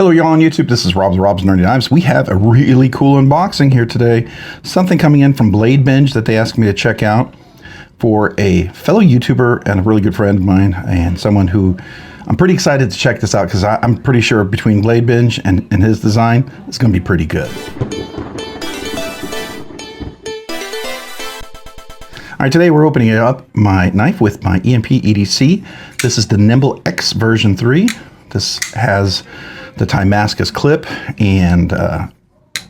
Hello y'all on YouTube, this is Rob's Nerdy Knives. We have a really cool unboxing here today. Something coming in from BladeBinge that they asked me to check out for a fellow YouTuber and a really good friend of mine, and someone who I'm pretty excited to check this out because I'm pretty sure between BladeBinge and his design, it's going to be pretty good. All right, today we're opening up my knife with my EMP EDC. This is the Nimble X version 3. This has the Damascus clip and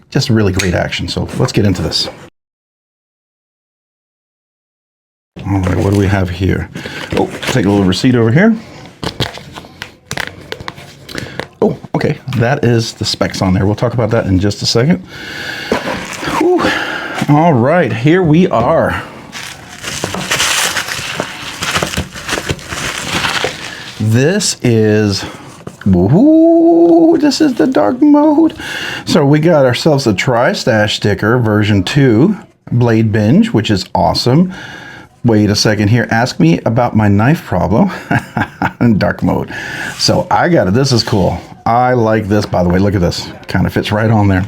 just really great action. So let's get into this. All right, what do we have here? Oh, take a little receipt over here. Oh, okay, that is the specs on there. We'll talk about that in just a second. Whew. All right, here we are. This is, ooh, this is the dark mode. So we got ourselves a Tristache sticker, version 2, BladeBinge, which is awesome. Wait a second here. Ask me about my knife problem in dark mode. So I got it. This is cool. I like this, by the way. Look at this. Kind of fits right on there.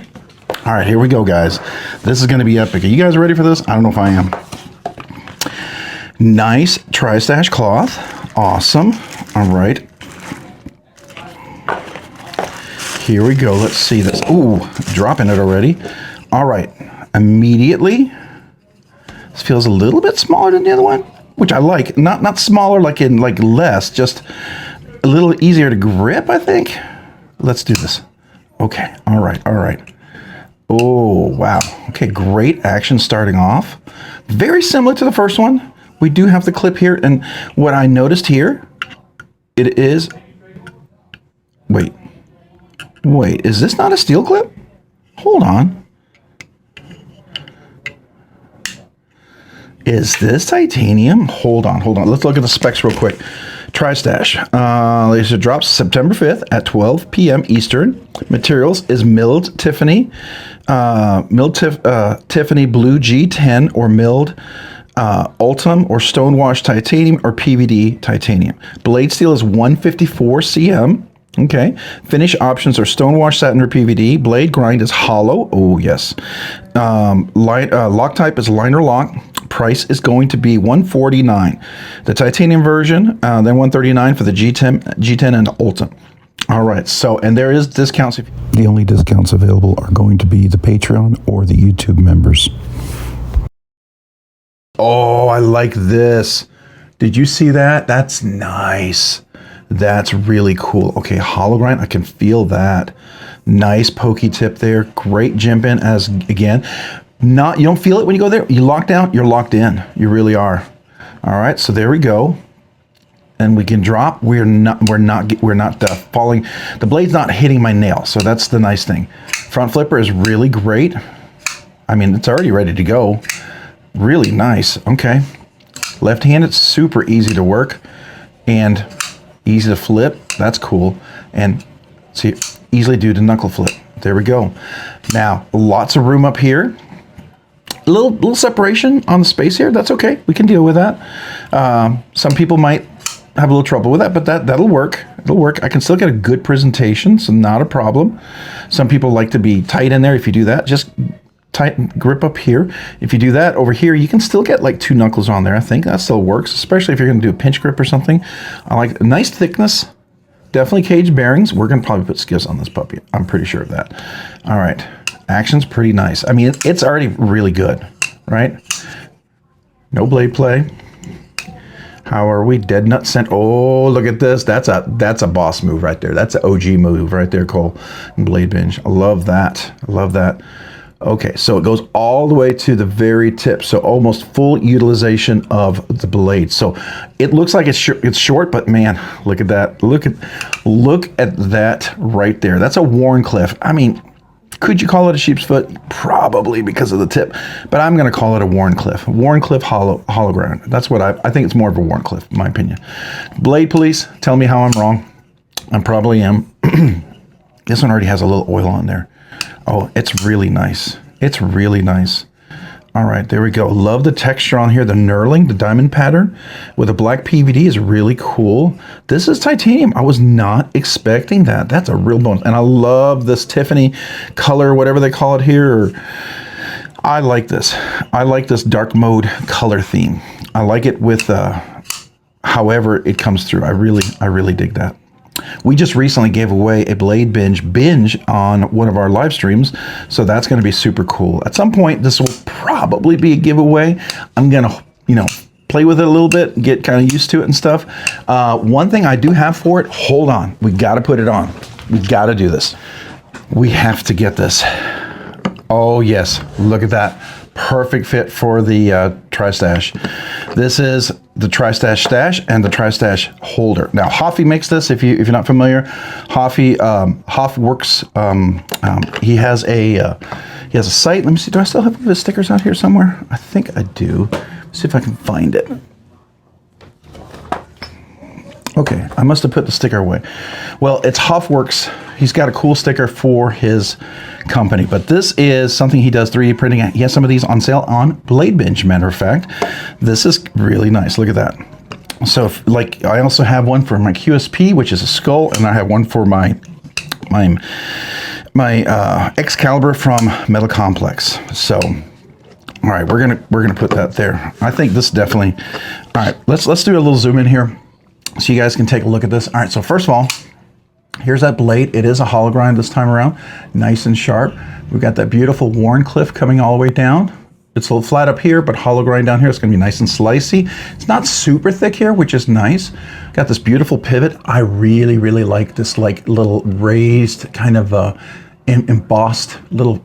All right, here we go, guys. This is going to be epic. Are you guys ready for this? I don't know if I am. Nice Tristache cloth. Awesome. All right. Here we go. Let's see this. Ooh, dropping it already. All right. Immediately. This feels a little bit smaller than the other one, which I like. Not smaller like in like less, just a little easier to grip, I think. Let's do this. Okay. All right. All right. Oh, wow. Okay, great action starting off. Very similar to the first one. We do have the clip here, and what I noticed here, it is, wait, is this not a steel clip? Hold on. Is this titanium? Hold on. Let's look at the specs real quick. Tristache. Laser drops September 5th at 12 p.m. Eastern. Materials is milled Tiffany, Tiffany Blue G10 or milled Ultim or Stonewash Titanium or PVD Titanium. Blade steel is 154 cm. Okay. Finish options are Stonewash Satin or PVD. Blade grind is hollow. Oh, yes. Lock type is liner lock. Price is going to be $149. The titanium version, then $139 for the G10 and Ultim. All right. So, and there is discounts. The only discounts available are going to be the Patreon or the YouTube members. Oh, I like this. Did you see that? That's nice. That's really cool. Okay, hollow grind, I can feel that. Nice pokey tip there. Great jump in as, again, you don't feel it when you go there. You lock down, you're locked in. You really are. All right, so there we go. And we can drop. We're not falling. The blade's not hitting my nail, so that's the nice thing. Front flipper is really great. I mean, it's already ready to go. Really nice. Okay. Left-handed, super easy to work and easy to flip. That's cool. And see, easily do the knuckle flip. There we go. Now, lots of room up here. A little separation on the space here. That's okay. We can deal with that. Some people might have a little trouble with that, but that'll work. It'll work. I can still get a good presentation, so not a problem. Some people like to be tight in there. If you do that, just tight grip up here. If you do that over here, you can still get like 2 knuckles on there. I think that still works, especially if you're going to do a pinch grip or something. I like a nice thickness. Definitely caged bearings. We're going to probably put skiffs on this puppy. I'm pretty sure of that. All right. Action's pretty nice. I mean, it's already really good, right? No blade play. How are we? Dead nut scent. Oh, look at this. That's a boss move right there. That's an OG move right there, Cole. BladeBinge. I love that. I love that. Okay, so it goes all the way to the very tip, so almost full utilization of the blade. So it looks like it's short, but man, look at that. Look at that right there. That's a Wharncliffe. I mean, could you call it a sheep's foot? Probably because of the tip, but I'm going to call it a Wharncliffe. Wharncliffe hollow ground. That's what I think. It's more of a Wharncliffe, in my opinion. Blade police, tell me how I'm wrong. I probably am. This one already has a little oil on there. Oh, it's really nice. It's really nice. All right, there we go. Love the texture on here. The knurling, the diamond pattern with a black PVD is really cool. This is titanium. I was not expecting that. That's a real bonus. And I love this Tiffany color, whatever they call it here. I like this. I like this dark mode color theme. I like it with however it comes through. I really dig that. We just recently gave away a BladeBinge binge on one of our live streams, so that's going to be super cool. At some point, this will probably be a giveaway. I'm going to, you know, play with it a little bit, get kind of used to it and stuff. One thing I do have for it, hold on, we got to put it on. We got to do this. We have to get this. Oh yes, look at that. Perfect fit for the Tristache. This is the Tristache stash and the Tristache holder. Now, Hoffy makes this. If you're not familiar, Hoffy works. He has a site. Let me see. Do I still have the stickers out here somewhere? I think I do. Let's see if I can find it. Okay, I must have put the sticker away. Well, it's HoffWorks. He's got a cool sticker for his company, but this is something he does 3D printing. He has some of these on sale on BladeBinge, matter of fact. This is really nice. Look at that. So, like, I also have one for my QSP, which is a skull, and I have one for my Excalibur from Metal Complex. So, all right, we're gonna put that there. I think this definitely. All right, let's do a little zoom in here, so you guys can take a look at this. All right, so first of all, here's that blade. It is a hollow grind this time around, nice and sharp. We've got that beautiful worn cliff coming all the way down. It's a little flat up here, but hollow grind down here. It's gonna be nice and slicey. It's not super thick here, which is nice. Got this beautiful pivot. I really like this like little raised kind of embossed little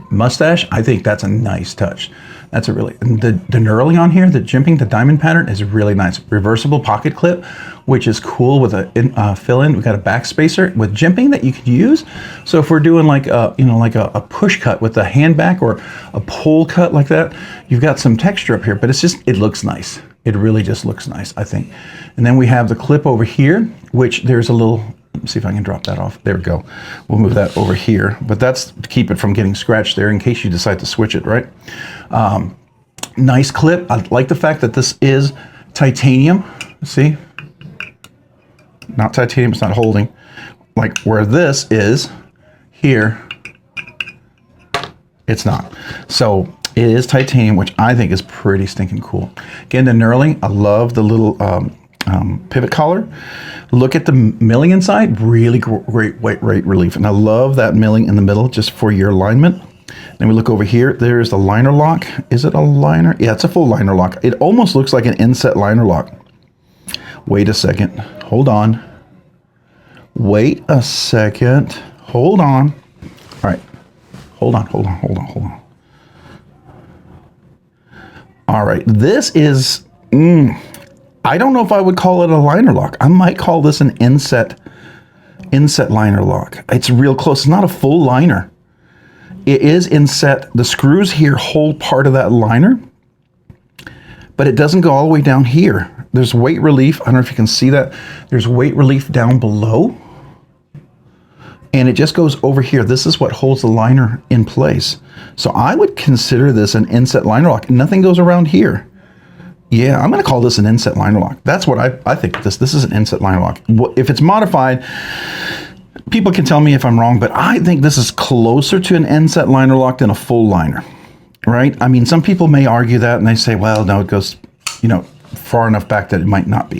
mustache. I think that's a nice touch. That's a really, and the knurling on here, the jimping, the diamond pattern is really nice. Reversible pocket clip, which is cool with a fill-in. We've got a back spacer with jimping that you could use. So if we're doing like a push cut with a hand back or a pull cut like that, you've got some texture up here, but it looks nice. It really just looks nice, I think. And then we have the clip over here, which there's a little, let me see if I can drop that off. There we go. We'll move that over here, but that's to keep it from getting scratched there in case you decide to switch it, right? Nice clip. I like the fact that this is titanium. See? Not titanium, it's not holding. Like where this is here, it's not. So it is titanium, which I think is pretty stinking cool. Again, the knurling, I love the little pivot collar. Look at the milling inside, really great weight rate relief. And I love that milling in the middle just for your alignment. Then we look over here, there's the liner lock. Is it a liner? Yeah, it's a full liner lock. It almost looks like an inset liner lock. Wait a second, hold on. Wait a second, hold on. All right, hold on. All right, this is, I don't know if I would call it a liner lock. I might call this an inset liner lock. It's real close, it's not a full liner. It is inset. The screws here hold part of that liner, but it doesn't go all the way down here. There's weight relief. I don't know if you can see that. There's weight relief down below, and it just goes over here. This is what holds the liner in place. So I would consider this an inset liner lock. Nothing goes around here. Yeah, I'm going to call this an inset liner lock. That's what I think. This is an inset liner lock. If it's modified, people can tell me if I'm wrong, but I think this is closer to an inset liner lock than a full liner, right? I mean, some people may argue that and they say, well, no, it goes, you know, far enough back that it might not be.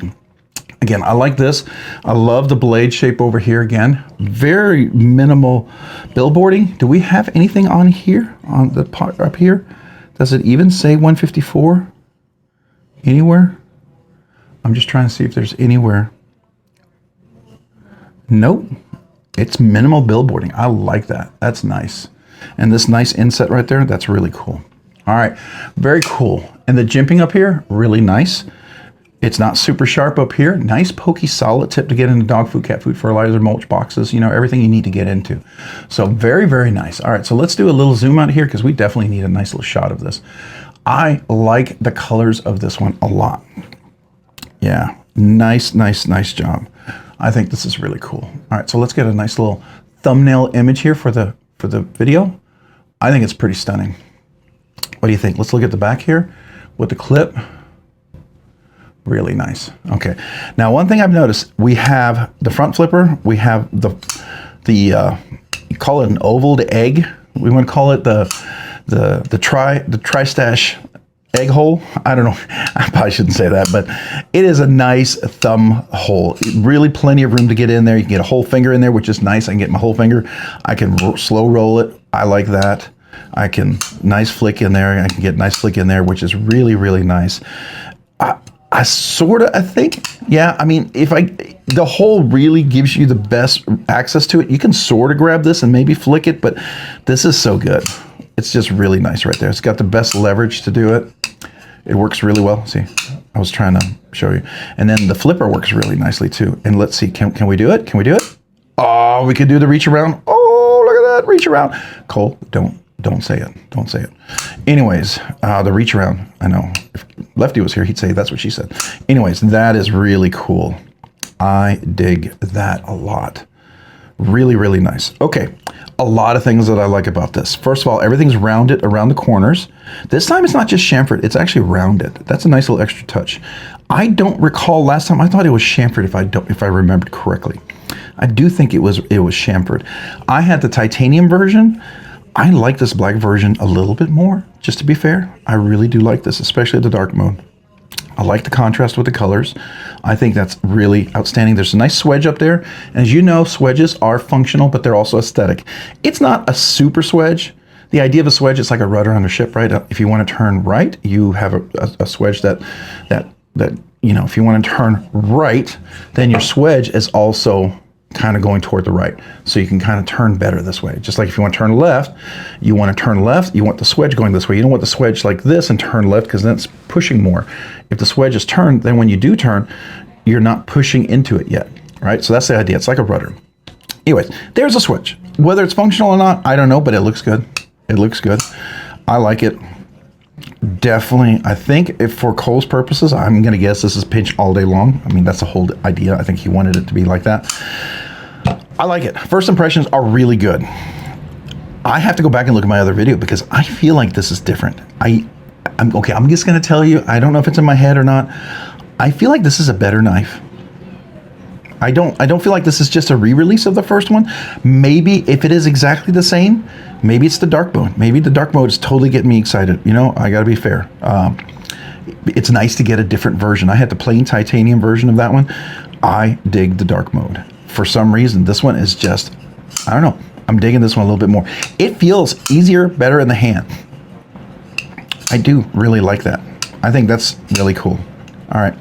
Again, I like this. I love the blade shape over here again. Very minimal billboarding. Do we have anything on here, on the part up here? Does it even say 154 anywhere? I'm just trying to see if there's anywhere. Nope. It's minimal billboarding. I like that. That's nice. And this nice inset right there, that's really cool. All right, very cool. And the jimping up here, really nice. It's not super sharp up here. Nice pokey solid tip to get into dog food, cat food, fertilizer, mulch boxes, you know, everything you need to get into. So very nice. All right, so let's do a little zoom out here because we definitely need a nice little shot of this. I like the colors of this one a lot. Yeah, nice job. I think this is really cool. All right, so let's get a nice little thumbnail image here for the video. I think it's pretty stunning. What do you think? Let's look at the back here with the clip. Really nice. Okay. Now, one thing I've noticed, we have the front flipper. We have the you call it an ovaled egg. We want to call it the Tristache egg hole. I don't know. I probably shouldn't say that, but it is a nice thumb hole. Really plenty of room to get in there. You can get a whole finger in there, which is nice. I can get my whole finger. I can slow roll it. I like that. I can nice flick in there. I can get nice flick in there, which is really, really nice. I think, yeah, I mean, the hole really gives you the best access to it. You can sort of grab this and maybe flick it, but this is so good. It's just really nice right there. It's got the best leverage to do it. It works really well. See, I was trying to show you. And then the flipper works really nicely too. And let's see, can we do it? Can we do it? Oh, we could do the reach around. Oh, look at that, reach around. Cole, don't say it. Don't say it. Anyways, the reach around, I know. If Lefty was here, he'd say that's what she said. Anyways, that is really cool. I dig that a lot. Really, really nice. Okay, a lot of things that I like about this. First of all, everything's rounded around the corners. This time it's not just chamfered, it's actually rounded. That's a nice little extra touch. I don't recall last time, I thought it was chamfered if I remembered correctly. I do think it was chamfered. I had the titanium version. I like this black version a little bit more, just to be fair. I really do like this, especially the dark mode. I like the contrast with the colors. I think that's really outstanding. There's a nice swedge up there. And as you know, swedges are functional, but they're also aesthetic. It's not a super swedge. The idea of a swedge is like a rudder on a ship, right? If you want to turn right, you have a swedge that, you know, if you want to turn right, then your swedge is also kind of going toward the right. So you can kind of turn better this way. Just like if you want to turn left, you want to turn left, you want the swedge going this way. You don't want the swedge like this and turn left because then it's pushing more. If the swedge is turned, then when you do turn, you're not pushing into it yet, right? So that's the idea. It's like a rudder. Anyways, there's a swedge. Whether it's functional or not, I don't know, but it looks good. It looks good. I like it. Definitely, I think if for Cole's purposes, I'm going to guess this is pinch all day long. I mean, that's the whole idea. I think he wanted it to be like that. I like it. First impressions are really good. I have to go back and look at my other video because I feel like this is different. I'm okay. I'm just going to tell you, I don't know if it's in my head or not. I feel like this is a better knife. I don't feel like this is just a re-release of the first one. Maybe if it is exactly the same, maybe it's the dark mode. Maybe the dark mode is totally getting me excited. You know, I got to be fair. It's nice to get a different version. I had the plain titanium version of that one. I dig the dark mode. For some reason, this one is just, I don't know. I'm digging this one a little bit more. It feels easier, better in the hand. I do really like that. I think that's really cool. All right,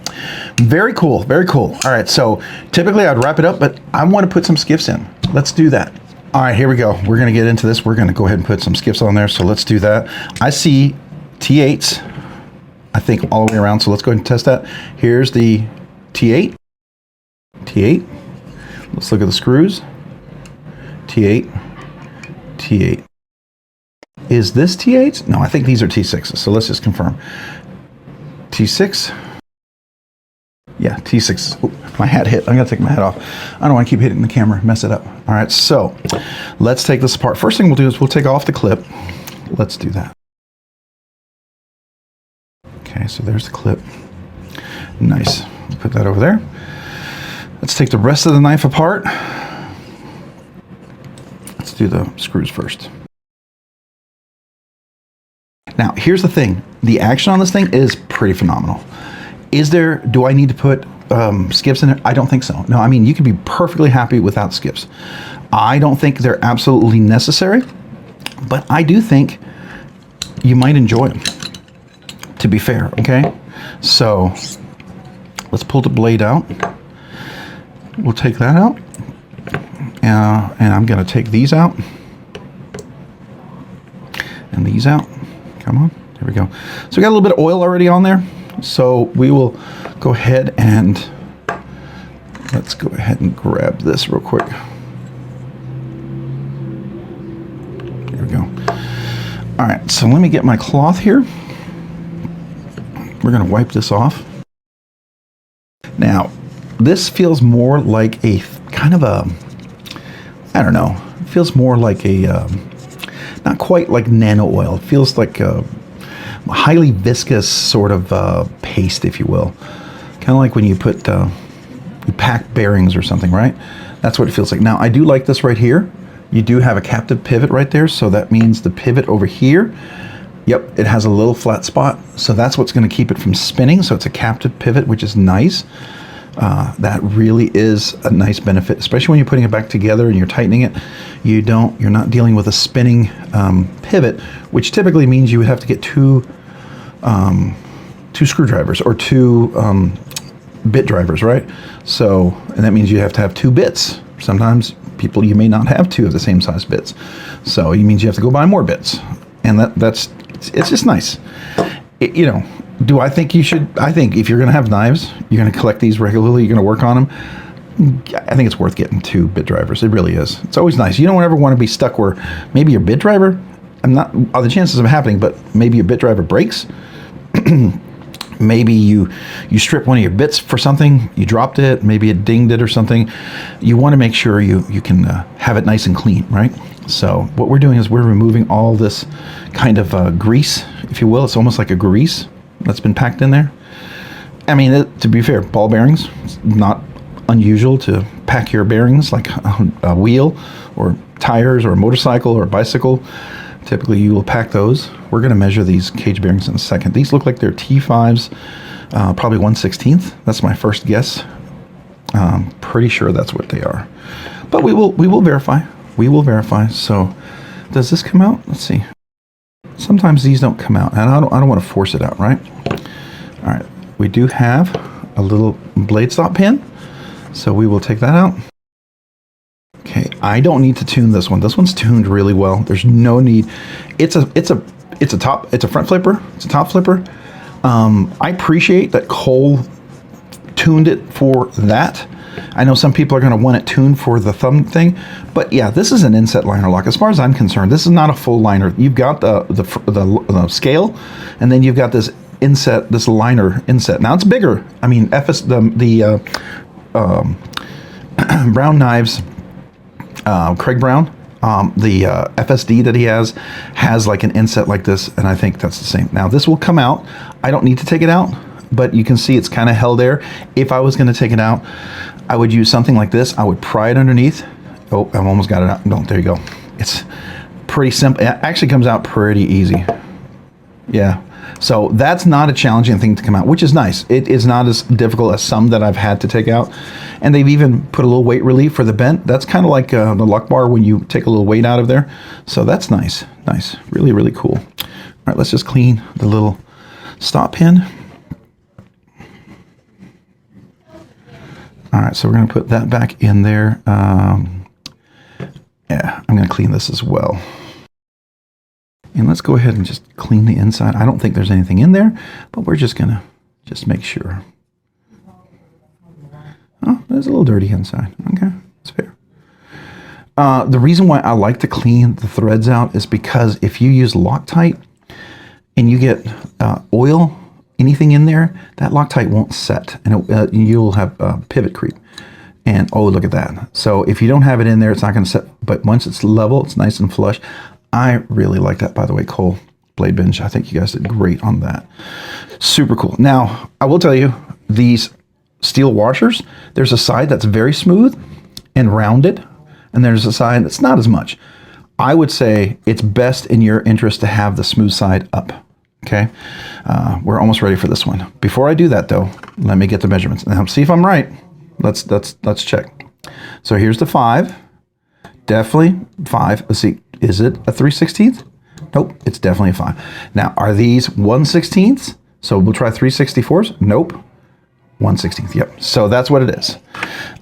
very cool, very cool. All right, so typically I'd wrap it up, but I want to put some skiffs in. Let's do that. All right, here we go. We're gonna get into this. We're gonna go ahead and put some skiffs on there, so let's do that. I see T8s, I think all the way around, so let's go ahead and test that. Here's the T8. T8. Let's look at the screws. T8, T8. Is this T8? No, I think these are T6s, so let's just confirm. T6. Yeah, T6. Oh, my hat hit. I'm gonna take my hat off. I don't want to keep hitting the camera, mess it up. All right, so let's take this apart. First thing we'll do is we'll take off the clip. Let's do that. Okay, so there's the clip. Nice. Put that over there. Let's take the rest of the knife apart. Let's do the screws first. Now, here's the thing. The action on this thing is pretty phenomenal. Do I need to put skiffs in it? I don't think so. No, I mean, you can be perfectly happy without skiffs. I don't think they're absolutely necessary, but I do think you might enjoy them, to be fair, okay? So let's pull the blade out. We'll take that out. And I'm gonna take these out. And these out. Come on, there we go. So we got a little bit of oil already on there. So we will go ahead and let's go ahead and grab this real quick. There we go. All right, so let me get my cloth here. We're gonna wipe this off. Now, this feels more like a kind of a, I don't know, it feels more like a, not quite like nano oil. It feels like a, highly viscous sort of paste, if you will. Kind of like when you put, you pack bearings or something, right? That's what it feels like. Now, I do like this right here. You do have a captive pivot right there, so that means the pivot over here, yep, it has a little flat spot, so that's what's going to keep it from spinning. So it's a captive pivot, which is nice. That really is a nice benefit, especially when you're putting it back together and you're tightening it. You're not dealing with a spinning pivot, which typically means you would have to get two screwdrivers or two bit drivers, right? So, and that means you have to have two bits. Sometimes you may not have two of the same size bits, so it means you have to go buy more bits, and it's just nice. You know, do I think you should? I think if you're going to have knives, you're going to collect these regularly, you're going to work on them, I think it's worth getting two bit drivers. It really is. It's always nice. You don't ever want to be stuck where maybe your bit driver, the chances of it happening, but maybe your bit driver breaks. Maybe you strip one of your bits for something, you dropped it, maybe it dinged it or something. You want to make sure you can have it nice and clean, right? So what we're doing is we're removing all this kind of grease, if you will. It's almost like a grease that's been packed in there. I mean, to be fair, ball bearings, it's not unusual to pack your bearings like a wheel or tires or a motorcycle or a bicycle. Typically you will pack those. We're going to measure these cage bearings in a second. These look like they're T5s, probably 1/16. That's my first guess. Pretty sure that's what they are. But we will verify. We will verify. So does this come out? Let's see. Sometimes these don't come out, and I don't want to force it out, right? All right. We do have a little blade stop pin, so we will take that out. Okay, I don't need to tune this one. This one's tuned really well. There's no need. It's a front flipper. It's a top flipper. I appreciate that Cole tuned it for that. I know some people are going to want it tuned for the thumb thing, but yeah, this is an inset liner lock. As far as I'm concerned, this is not a full liner. You've got the scale, and then you've got this inset, this liner inset. Now it's bigger. I mean, the Brown Knives. Craig Brown, the FSD that he has like an inset like this, and I think that's the same. Now this will come out. I don't need to take it out, but you can see it's kind of held there. If I was going to take it out, I would use something like this. I would pry it underneath. Oh, I've almost got it out. No, there you go. It's pretty simple. It actually comes out pretty easy. Yeah. So that's not a challenging thing to come out, which is nice. It is not as difficult as some that I've had to take out. And they've even put a little weight relief for the bent. That's kind of like the luck bar when you take a little weight out of there. So that's nice. Nice. Really, really cool. All right, let's just clean the little stop pin. All right, so we're going to put that back in there. Yeah, I'm going to clean this as well. And let's go ahead and just clean the inside. I don't think there's anything in there, but we're just going to make sure. Oh, there's a little dirty inside. Okay, that's fair. The reason why I like to clean the threads out is because if you use Loctite and you get oil, anything in there, that Loctite won't set, and you'll have pivot creep. And oh, look at that. So if you don't have it in there, it's not going to set, but once it's level, it's nice and flush. I really like that, by the way, Cole, BladeBinge. I think you guys did great on that. Super cool. Now, I will tell you, these steel washers, there's a side that's very smooth and rounded, and there's a side that's not as much. I would say it's best in your interest to have the smooth side up, okay? We're almost ready for this one. Before I do that, though, let me get the measurements. Now, see if I'm right. Let's check. So here's the 5. Definitely 5. Let's see. Is it a 3/16? Nope, it's definitely a 5. Now, are these 1/16? So we'll try 3/64s? Nope. 1/16. Yep. So that's what it is.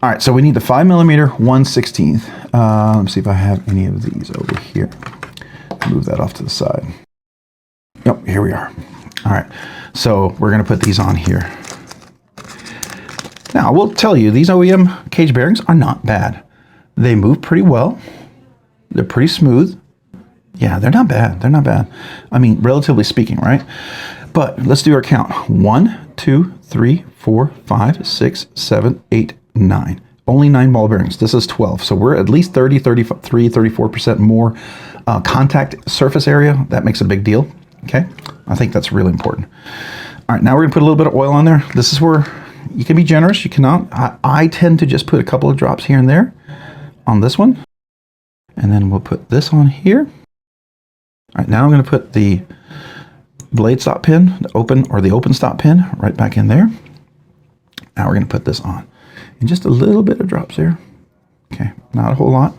All right. So we need the 5mm 1/16. Let's see if I have any of these over here. Move that off to the side. Yep. Here we are. All right. So we're going to put these on here. Now, I will tell you, these OEM cage bearings are not bad. They move pretty well. They're pretty smooth. Yeah, they're not bad. They're not bad. I mean, relatively speaking, right? But let's do our count. 1, 2, 3, 4, 5, 6, 7, 8, 9. Only 9 ball bearings. This is 12. So we're at least 30, 33, 34% more contact surface area. That makes a big deal. Okay, I think that's really important. All right, now we're gonna put a little bit of oil on there. This is where you can be generous, you cannot. I tend to just put a couple of drops here and there on this one. And then we'll put this on here. All right, now I'm gonna put the blade stop pin, the open stop pin right back in there. Now we're gonna put this on. And just a little bit of drops there. Okay, not a whole lot.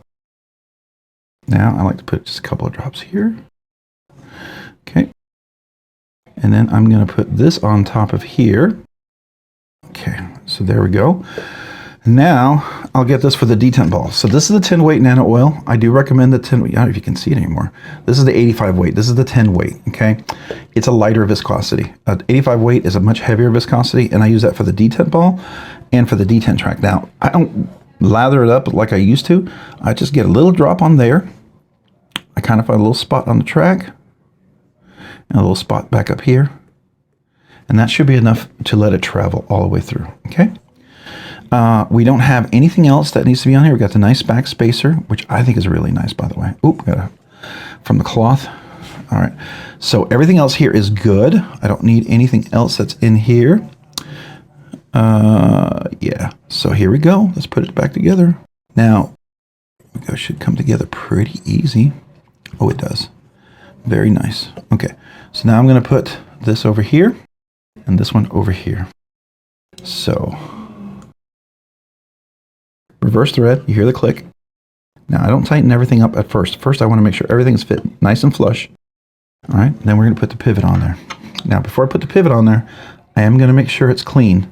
Now I like to put just a couple of drops here. Okay. And then I'm gonna put this on top of here. Okay, so there we go. Now I'll get this for the detent ball. So this is the 10 weight nano oil. I do recommend the 10 weight. I don't know if you can see it anymore. This is the 85 weight. This is the 10 weight, okay? It's a lighter viscosity. 85 weight is a much heavier viscosity, and I use that for the detent ball and for the detent track. Now, I don't lather it up like I used to. I just get a little drop on there. I kind of find a little spot on the track and a little spot back up here. And that should be enough to let it travel all the way through, okay? We don't have anything else that needs to be on here. We got the nice back spacer, which I think is really nice, by the way. Oop, got from the cloth. All right, so everything else here is good. I don't need anything else that's in here. Yeah, so here we go. Let's put it back together. Now, it should come together pretty easy. Oh, it does. Very nice. Okay, so now I'm gonna put this over here and this one over here. So, reverse thread, you hear the click. Now I don't tighten everything up at first. First I want to make sure everything's fit nice and flush. All right, then we're going to put the pivot on there. Now before I put the pivot on there, I am going to make sure it's clean.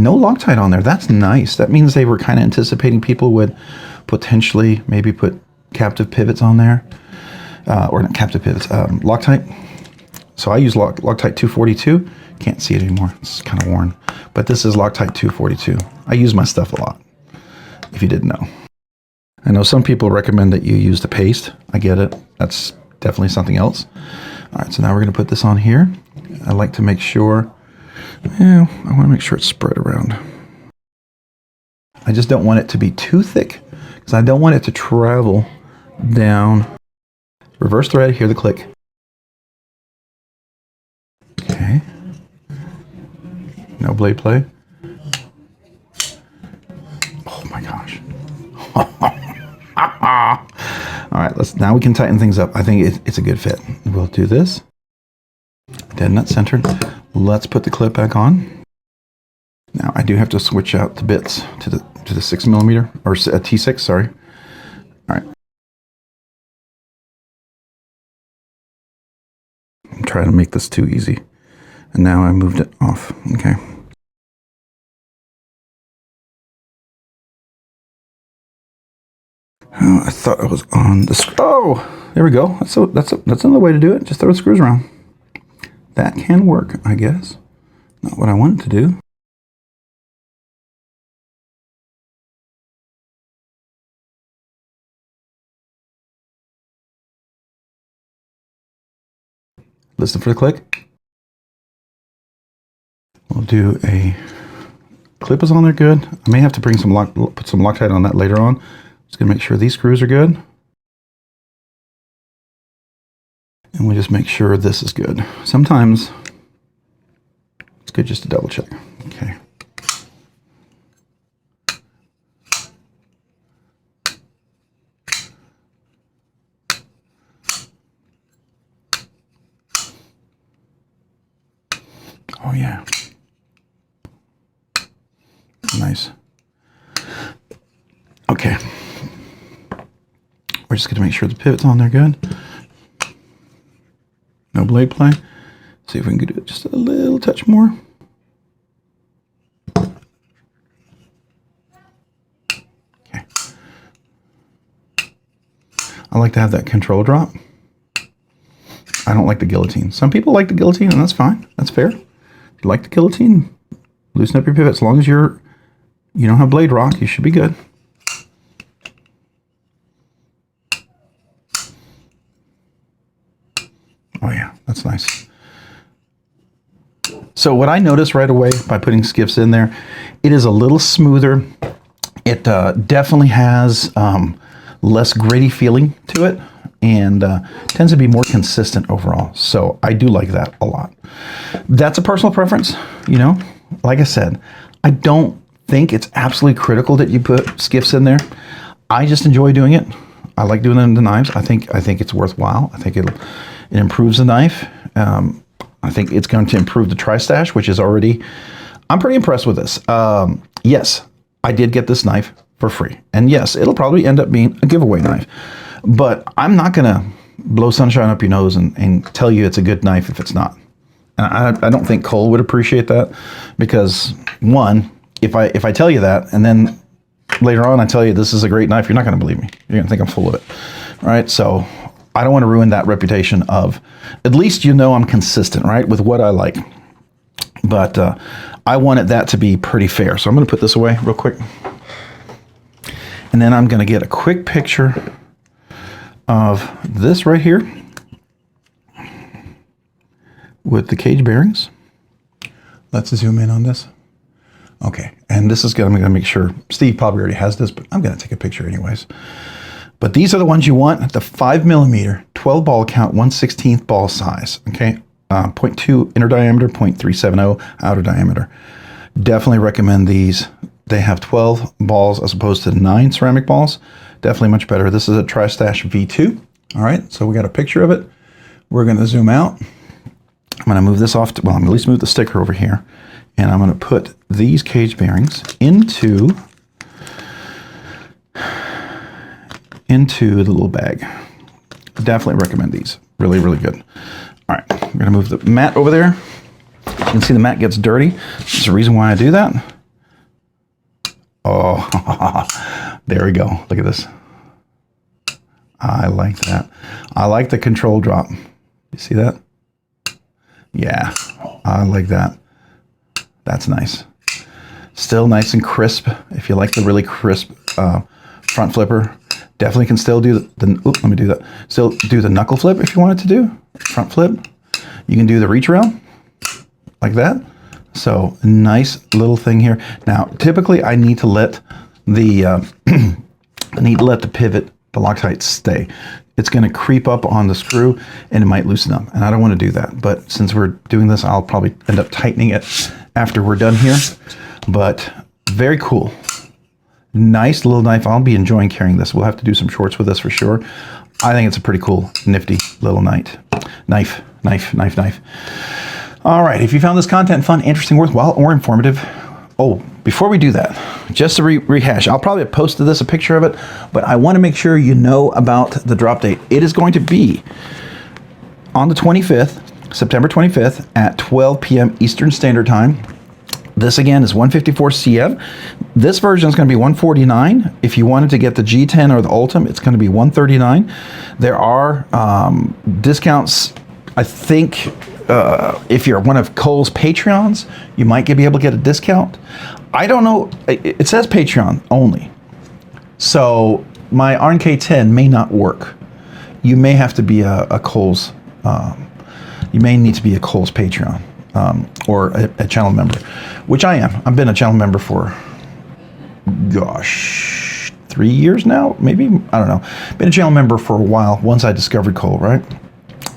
No Loctite on there, that's nice. That means they were kind of anticipating people would potentially maybe put captive pivots on there. Or not captive pivots, Loctite. So I use Loctite 242. Can't see it anymore, it's kind of worn. But this is Loctite 242. I use my stuff a lot, if you didn't know. I know some people recommend that you use the paste. I get it. That's definitely something else. All right, so now we're going to put this on here. I like to make sure, I want to make sure it's spread around. I just don't want it to be too thick because I don't want it to travel down. Reverse thread, hear the click. Okay. No blade play. Oh my gosh. All right, now we can tighten things up. I think it's a good fit. We'll do this. Dead nut centered. Let's put the clip back on. Now I do have to switch out the bits to the 6mm or a T6, sorry. All right. I'm trying to make this too easy. And now I moved it off. Okay. Oh, I thought I was on the oh, there we go. That's another way to do it. Just throw the screws around. That can work, I guess. Not what I wanted to do. Listen for the click. We'll do a clip is on there good. I may have to bring put some Loctite on that later on. Just gonna make sure these screws are good. And we'll just make sure this is good. Sometimes it's good just to double check. Okay. Oh yeah. Nice. Okay. We're just gonna make sure the pivot's on there good. No blade play. See if we can do it just a little touch more. Okay. I like to have that control drop. I don't like the guillotine. Some people like the guillotine, and that's fine. That's fair. If you like the guillotine, loosen up your pivot. As long as you don't have blade rock, you should be good. Oh yeah, that's nice. So what I noticed right away by putting skiffs in there, it is a little smoother. It definitely has less gritty feeling to it. and tends to be more consistent overall. So I do like that a lot. That's a personal preference, you know. Like I said, I don't think it's absolutely critical that you put skiffs in there. I just enjoy doing it. I like doing it in the knives. I think it's worthwhile. I think it improves the knife. I think it's going to improve the Tristache, which is already, I'm pretty impressed with this. Yes, I did get this knife for free. And yes, it'll probably end up being a giveaway knife. But I'm not going to blow sunshine up your nose and tell you it's a good knife if it's not. And I don't think Cole would appreciate that, because one, if I tell you that and then later on I tell you this is a great knife, you're not going to believe me. You're going to think I'm full of it. All right, so I don't want to ruin that reputation of, at least you know I'm consistent, right, with what I like. But I wanted that to be pretty fair. So I'm going to put this away real quick. And then I'm going to get a quick picture of this right here with the cage bearings. Let's zoom in on this. Okay, and this is I'm going to make sure, Steve probably already has this, but I'm going to take a picture anyways. But these are the ones you want, the 5mm, 12 ball count, 1/16 ball size, okay? 0.2 inner diameter, 0.370 outer diameter. Definitely recommend these. They have 12 balls as opposed to 9 ceramic balls. Definitely much better. This is a Tristache V2. All right, so we got a picture of it. We're going to zoom out. I'm going to move this off, well, I'm going to at least move the sticker over here. And I'm going to put these cage bearings into the little bag. Definitely recommend these. Really, really good. All right, I'm going to move the mat over there. You can see the mat gets dirty. There's a reason why I do that. Oh, there we go. Look at this. I like that. I like the control drop. You see that? Yeah, I like that. That's nice. Still nice and crisp. If you like the really crisp front flipper, definitely can still do let me do that. Still do the knuckle flip if you wanted to do front flip. You can do the reach around like that. So nice little thing here. Now, typically I need to let the pivot, the Loctite stay. It's going to creep up on the screw and it might loosen up. And I don't want to do that. But since we're doing this, I'll probably end up tightening it after we're done here. But very cool. Nice little knife. I'll be enjoying carrying this. We'll have to do some shorts with this for sure. I think it's a pretty cool, nifty little knife. All right, if you found this content fun, interesting, worthwhile, or informative, oh, before we do that, just to rehash, I'll probably have posted a picture of it, but I want to make sure you know about the drop date. It is going to be on the 25th, September 25th at 12 p.m. Eastern Standard Time. This again is 154 CM. This version is going to be 149. If you wanted to get the G10 or the Ultim, it's going to be 139. There are discounts, I think. If you're one of Cole's Patreons, you might be able to get a discount. I don't know. It says Patreon only. So my RNK10 may not work. You may have to be a Cole's, you may need to be a Cole's Patreon or a channel member, which I am. I've been a channel member for, gosh, 3 years now, maybe? I don't know. Been a channel member for a while once I discovered Cole, right?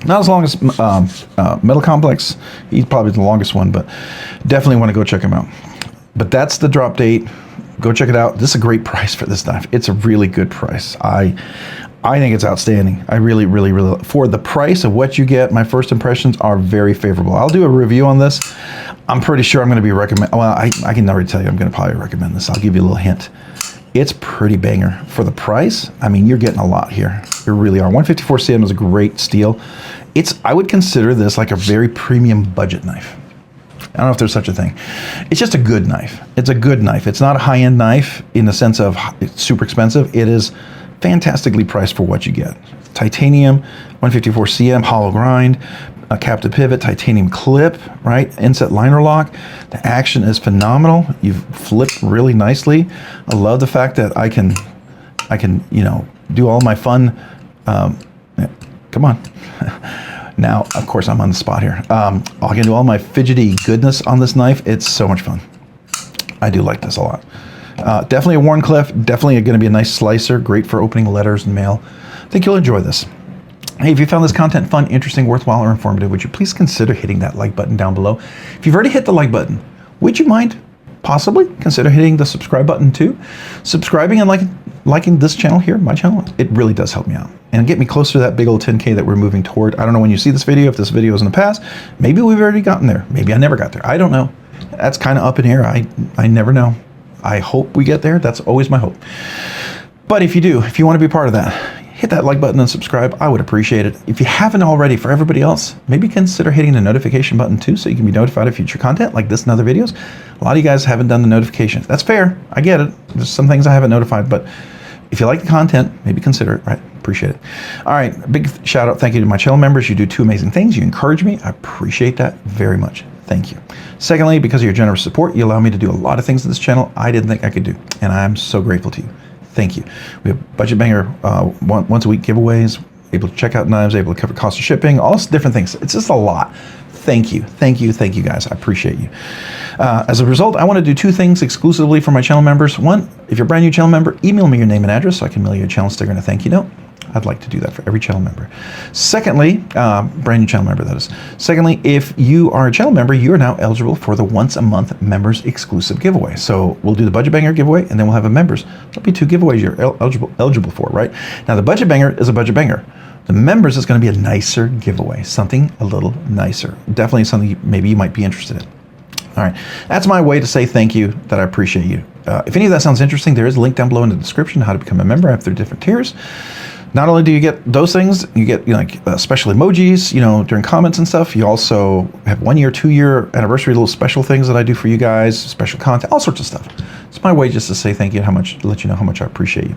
Not as long as Metal Complex. He's probably the longest one, but definitely want to go check him out. But that's the drop date. Go check it out. This is a great price for this knife. It's a really good price. I think it's outstanding. I really, for the price of what you get, my first impressions are very favorable. I'll do a review on this. I'm pretty sure I'm going to be well, I can already tell you I'm going to probably recommend this. I'll give you a little hint. It's pretty banger for the price. I mean, you're getting a lot here. You really are. 154 CM is a great steel. I would consider this like a very premium budget knife. I don't know if there's such a thing. It's just a good knife. It's a good knife. It's not a high-end knife in the sense of it's super expensive. It is fantastically priced for what you get. Titanium, 154 CM, hollow grind, a captive pivot, titanium clip, right? Inset liner lock. The action is phenomenal. You've flipped really nicely. I love the fact that I can, you know, do all my fun. Come on. Now, of course, I'm on the spot here. I can do all my fidgety goodness on this knife. It's so much fun. I do like this a lot. Definitely a Wharncliffe. Definitely going to be a nice slicer. Great for opening letters and mail. I think you'll enjoy this. Hey, if you found this content fun, interesting, worthwhile, or informative, would you please consider hitting that like button down below? If you've already hit the like button, would you mind possibly consider hitting the subscribe button too? Subscribing and liking this channel here, my channel, it really does help me out and get me closer to that big old 10K that we're moving toward. I don't know when you see this video, if this video is in the past, maybe we've already gotten there. Maybe I never got there. I don't know. That's kind of up in here. I never know. I hope we get there. That's always my hope. But if you do, if you want to be part of that, hit that like button and subscribe. I would appreciate it. If you haven't already, for everybody else, maybe consider hitting the notification button too, so you can be notified of future content like this and other videos. A lot of you guys haven't done the notifications. That's fair. I get it. There's some things I haven't notified, but if you like the content, maybe consider it, right? Appreciate it. All right, big shout out, thank you to my channel members. You do 2 amazing things. You encourage me. I appreciate that very much. Thank you. Secondly, because of your generous support, you allow me to do a lot of things in this channel I didn't think I could do, and I'm so grateful to you. Thank you. We have Budget Banger once a week giveaways, able to check out knives, able to cover cost of shipping, all different things. It's just a lot. Thank you. Thank you. Thank you guys. I appreciate you. As a result, I want to do 2 things exclusively for my channel members. One, if you're a brand new channel member, email me your name and address so I can mail you a channel sticker and a thank you note. I'd like to do that for every channel member. Secondly, brand new channel member that is. Secondly, if you are a channel member, you are now eligible for the once a month members exclusive giveaway. So we'll do the Budget Banger giveaway, and then we'll have a members. There'll be 2 giveaways you're eligible for, right? Now the Budget Banger is a Budget Banger. The members is going to be a nicer giveaway, something a little nicer. Definitely something maybe you might be interested in. All right, that's my way to say thank you, that I appreciate you. If any of that sounds interesting, there is a link down below in the description how to become a member. I have 3 different tiers. Not only do you get those things, you get special emojis, during comments and stuff. You also have 1 year, 2 year anniversary little special things that I do for you guys, special content, all sorts of stuff. It's my way just to say thank you, let you know how much I appreciate you.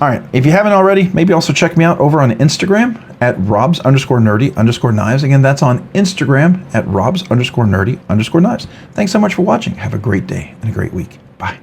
All right, if you haven't already, maybe also check me out over on Instagram at robs_nerdy_knives. Again, that's on Instagram at robs_nerdy_knives. Thanks so much for watching. Have a great day and a great week. Bye.